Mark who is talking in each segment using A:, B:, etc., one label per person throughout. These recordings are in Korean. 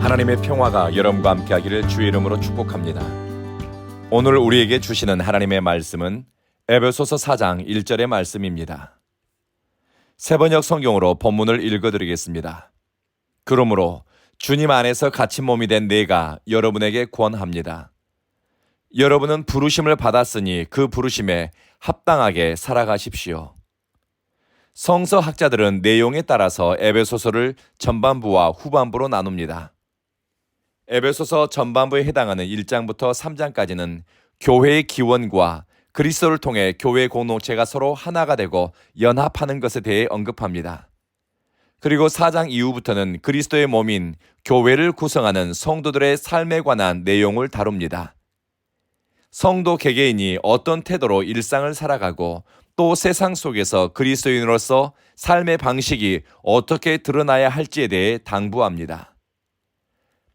A: 하나님의 평화가 여러분과 함께하기를 주의 이름으로 축복합니다. 오늘 우리에게 주시는 하나님의 말씀은 에베소서 4장 1절의 말씀입니다. 새번역 성경으로 본문을 읽어드리겠습니다. 그러므로 주님 안에서 갇힌 몸이 된 내가 여러분에게 권합니다. 여러분은 부르심을 받았으니 그 부르심에 합당하게 살아가십시오. 성서학자들은 내용에 따라서 에베소서를 전반부와 후반부로 나눕니다. 에베소서 전반부에 해당하는 1장부터 3장까지는 교회의 기원과 그리스도를 통해 교회 공동체가 서로 하나가 되고 연합하는 것에 대해 언급합니다. 그리고 4장 이후부터는 그리스도의 몸인 교회를 구성하는 성도들의 삶에 관한 내용을 다룹니다. 성도 개개인이 어떤 태도로 일상을 살아가고 또 세상 속에서 그리스도인으로서 삶의 방식이 어떻게 드러나야 할지에 대해 당부합니다.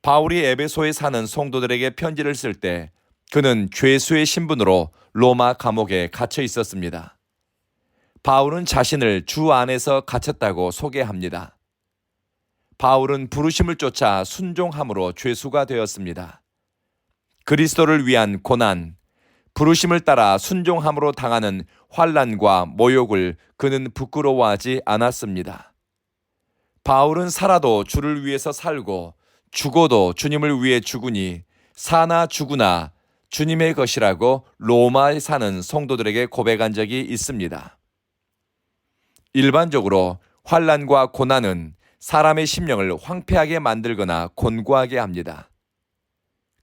A: 바울이 에베소에 사는 성도들에게 편지를 쓸 때 그는 죄수의 신분으로 로마 감옥에 갇혀 있었습니다. 바울은 자신을 주 안에서 갇혔다고 소개합니다. 바울은 부르심을 쫓아 순종함으로 죄수가 되었습니다. 그리스도를 위한 고난, 부르심을 따라 순종함으로 당하는 환난과 모욕을 그는 부끄러워하지 않았습니다. 바울은 살아도 주를 위해서 살고 죽어도 주님을 위해 죽으니 사나 죽으나 주님의 것이라고 로마에 사는 성도들에게 고백한 적이 있습니다. 일반적으로 환난과 고난은 사람의 심령을 황폐하게 만들거나 곤고하게 합니다.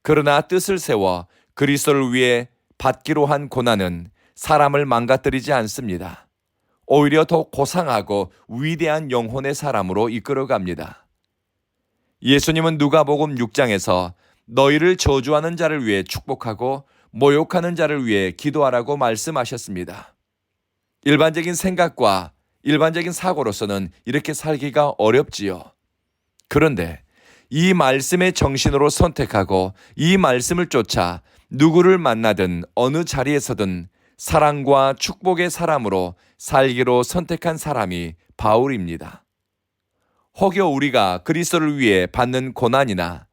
A: 그러나 뜻을 세워 그리스도를 위해 받기로 한 고난은 사람을 망가뜨리지 않습니다. 오히려 더 고상하고 위대한 영혼의 사람으로 이끌어갑니다. 예수님은 누가복음 6장에서 너희를 저주하는 자를 위해 축복하고 모욕하는 자를 위해 기도하라고 말씀하셨습니다. 일반적인 생각과 일반적인 사고로서는 이렇게 살기가 어렵지요. 그런데 이 말씀의 정신으로 선택하고 이 말씀을 쫓아 누구를 만나든 어느 자리에서든 사랑과 축복의 사람으로 살기로 선택한 사람이 바울입니다. 혹여 우리가 그리스도를 위해 받는 고난이나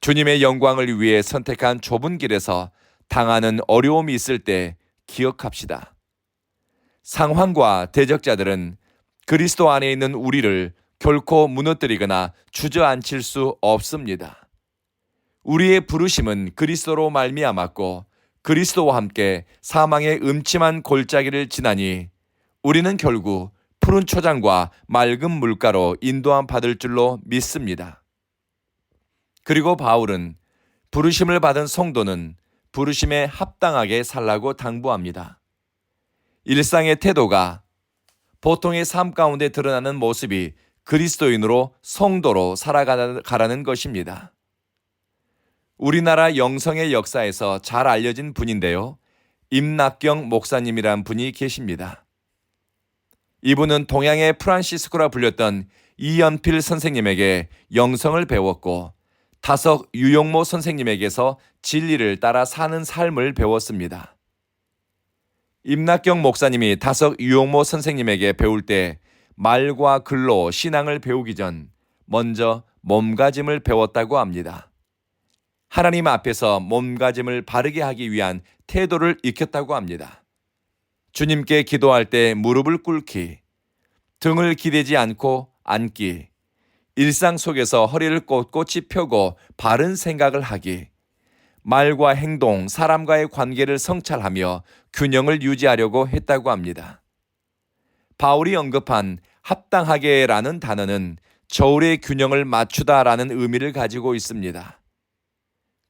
A: 주님의 영광을 위해 선택한 좁은 길에서 당하는 어려움이 있을 때 기억합시다. 상황과 대적자들은 그리스도 안에 있는 우리를 결코 무너뜨리거나 주저앉힐 수 없습니다. 우리의 부르심은 그리스도로 말미암았고 그리스도와 함께 사망의 음침한 골짜기를 지나니 우리는 결국 푸른 초장과 맑은 물가로 인도함 받을 줄로 믿습니다. 그리고 바울은 부르심을 받은 성도는 부르심에 합당하게 살라고 당부합니다. 일상의 태도가 보통의 삶 가운데 드러나는 모습이 그리스도인으로 성도로 살아가라는 것입니다. 우리나라 영성의 역사에서 잘 알려진 분인데요. 임낙경 목사님이란 분이 계십니다. 이분은 동양의 프란시스코라 불렸던 이연필 선생님에게 영성을 배웠고 다석 유용모 선생님에게서 진리를 따라 사는 삶을 배웠습니다. 임낙경 목사님이 다석 유용모 선생님에게 배울 때 말과 글로 신앙을 배우기 전 먼저 몸가짐을 배웠다고 합니다. 하나님 앞에서 몸가짐을 바르게 하기 위한 태도를 익혔다고 합니다. 주님께 기도할 때 무릎을 꿇기, 등을 기대지 않고 앉기, 일상 속에서 허리를 꼿꼿이 펴고 바른 생각을 하기, 말과 행동, 사람과의 관계를 성찰하며 균형을 유지하려고 했다고 합니다. 바울이 언급한 합당하게라는 단어는 저울의 균형을 맞추다라는 의미를 가지고 있습니다.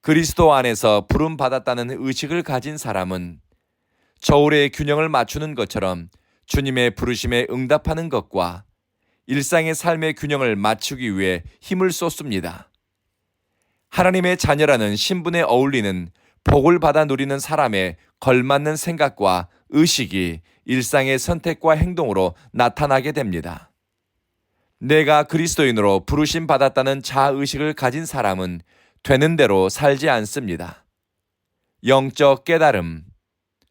A: 그리스도 안에서 부름받았다는 의식을 가진 사람은 저울의 균형을 맞추는 것처럼 주님의 부르심에 응답하는 것과 일상의 삶의 균형을 맞추기 위해 힘을 쏟습니다. 하나님의 자녀라는 신분에 어울리는 복을 받아 누리는 사람의 걸맞는 생각과 의식이 일상의 선택과 행동으로 나타나게 됩니다. 내가 그리스도인으로 부르심 받았다는 자의식을 가진 사람은 되는 대로 살지 않습니다. 영적 깨달음,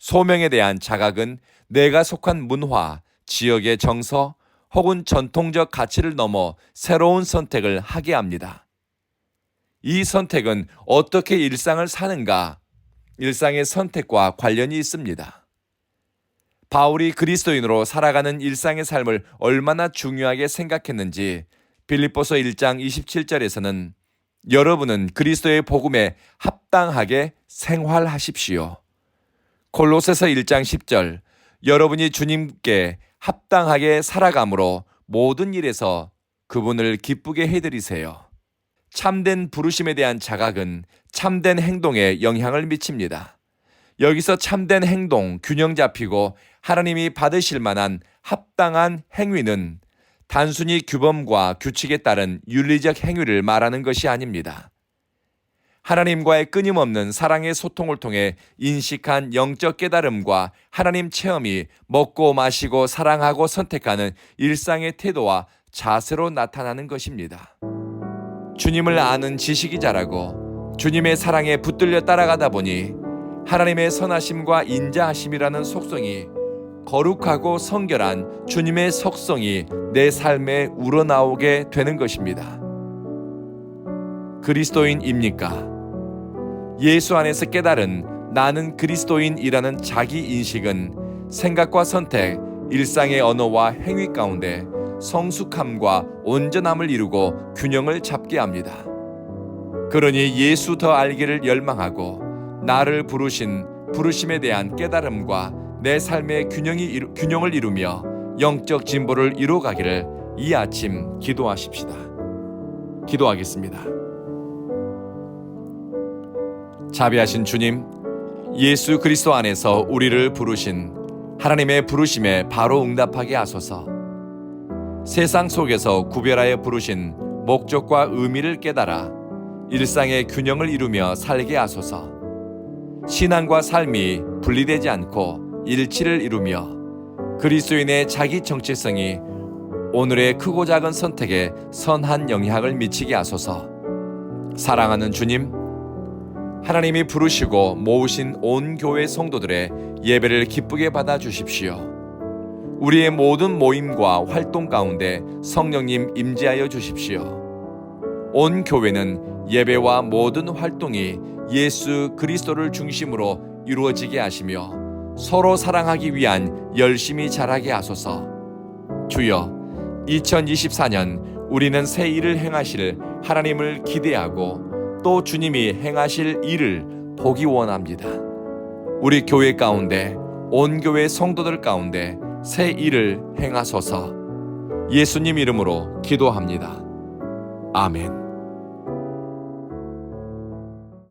A: 소명에 대한 자각은 내가 속한 문화, 지역의 정서 혹은 전통적 가치를 넘어 새로운 선택을 하게 합니다. 이 선택은 어떻게 일상을 사는가? 일상의 선택과 관련이 있습니다. 바울이 그리스도인으로 살아가는 일상의 삶을 얼마나 중요하게 생각했는지 빌립보서 1장 27절에서는 여러분은 그리스도의 복음에 합당하게 생활하십시오. 골로새서 1장 10절 여러분이 주님께 합당하게 살아감으로 모든 일에서 그분을 기쁘게 해드리세요. 참된 부르심에 대한 자각은 참된 행동에 영향을 미칩니다. 여기서 참된 행동, 균형 잡히고 하나님이 받으실 만한 합당한 행위는 단순히 규범과 규칙에 따른 윤리적 행위를 말하는 것이 아닙니다. 하나님과의 끊임없는 사랑의 소통을 통해 인식한 영적 깨달음과 하나님 체험이 먹고 마시고 사랑하고 선택하는 일상의 태도와 자세로 나타나는 것입니다. 주님을 아는 지식이 자라고 주님의 사랑에 붙들려 따라가다 보니 하나님의 선하심과 인자하심이라는 속성이 거룩하고 성결한 주님의 속성이 내 삶에 우러나오게 되는 것입니다. 그리스도인입니까? 예수 안에서 깨달은 나는 그리스도인이라는 자기 인식은 생각과 선택, 일상의 언어와 행위 가운데 성숙함과 온전함을 이루고 균형을 잡게 합니다. 그러니 예수 더 알기를 열망하고 나를 부르신 부르심에 대한 깨달음과 내 삶의 균형을 이루며 영적 진보를 이루어가기를 이 아침 기도하십시다. 기도하겠습니다. 자비하신 주님, 예수 그리스도 안에서 우리를 부르신 하나님의 부르심에 바로 응답하게 하소서. 세상 속에서 구별하여 부르신 목적과 의미를 깨달아 일상의 균형을 이루며 살게 하소서. 신앙과 삶이 분리되지 않고 일치를 이루며 그리스도인의 자기 정체성이 오늘의 크고 작은 선택에 선한 영향을 미치게 하소서. 사랑하는 주님, 하나님이 부르시고 모으신 온 교회 성도들의 예배를 기쁘게 받아 주십시오. 우리의 모든 모임과 활동 가운데 성령님 임재하여 주십시오. 온 교회는 예배와 모든 활동이 예수 그리스도를 중심으로 이루어지게 하시며 서로 사랑하기 위한 열심히 자라게 하소서. 주여, 2024년 우리는 새 일을 행하실 하나님을 기대하고 또 주님이 행하실 일을 보기 원합니다. 우리 교회 가운데, 온 교회 성도들 가운데 새 일을 행하소서. 예수님 이름으로 기도합니다. 아멘.